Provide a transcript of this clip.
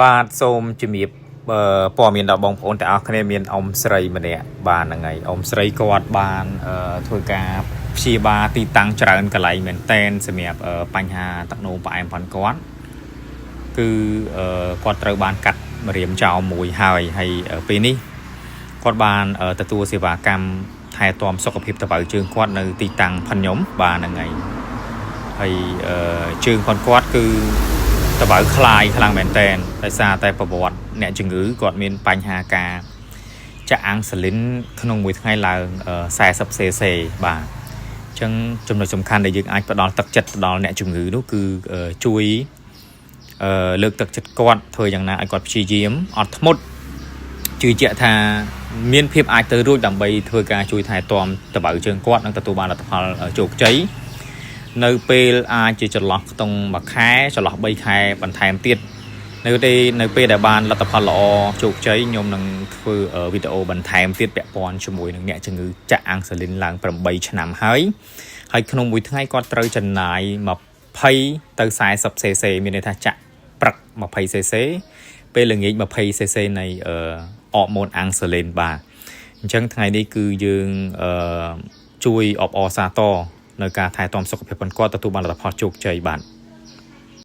បាទសូមជំរាបព័ត៌មានដល់បងប្អូនទាំងអស់គ្នាមានអ៊ំស្រីម្នាក់បានហ្នឹងហើយអ៊ំស្រីគាត់បានធ្វើការព្យាបាលទីតាំងច្រើនកន្លែងមែនតែនសម្រាប់បញ្ហាទឹកនោមផ្អែមប៉ុនគាត់គឺគាត់ត្រូវបានកាត់ម្រាមចោលមួយហើយពេលនេះគាត់បានទទួលសេវាកម្មថែទាំសុខភាពតបៅជើងគាត់នៅទីតាំងផាន់ខ្ញុំបានហ្នឹងហើយជើងគាត់គឺតបៅคลายខ្លាំងមែនតែនដោយសារតែប្រវត្តិអ្នកជំងឺគាត់មានបញ្ហាការចាក់អាំងសាលីនក្នុងមួយថ្ងៃឡើង40 cc បាទអញ្ចឹងចំណុចសំខាន់ដែលយើងអាចផ្ដល់ទឹកចិត្តដល់អ្នកជំងឺនោះគឺជួយលើកទឹកចិត្តគាត់ធ្វើយ៉ាងណាឲ្យគាត់ព្យាយាមអត់ធ្មត់ជឿជាក់ថាមានភាពអាចទៅរួចដើម្បីធ្វើការជួយថែទាំតបៅជើងគាត់និងទទួលបានលទ្ធផលជោគជ័យនៅពេលអាចជាចន្លោះក្នុងមួយខែចន្លោះ3ខែបន្ថែមទៀតនៅពេលដែលបានលទ្ធផលល្អជោគជ័យខ្ញុំនឹងធ្វើវីដេអូបន្ថែមទៀតពាក់ព័ន្ធជាមួយនឹងអ្នកជំងឺចាក់អាំងសាលីនឡើង8ឆ្នាំហើយក្នុងមួយថ្ងៃគាត់ត្រូវចំណាយ20ទៅ40 cc មានន័យថាចាក់ព្រឹក20 cc ពេលល្ងាច20 cc នៃអរម៉ូនអាំងសាលីនបាទអញ្ចឹងថ្ងៃនេះគឺយើងជួយអបអរសាទរនៅការថែទាំសុខភាពគាត់ទទួលបានលទ្ធផលជោគជ័យបាទ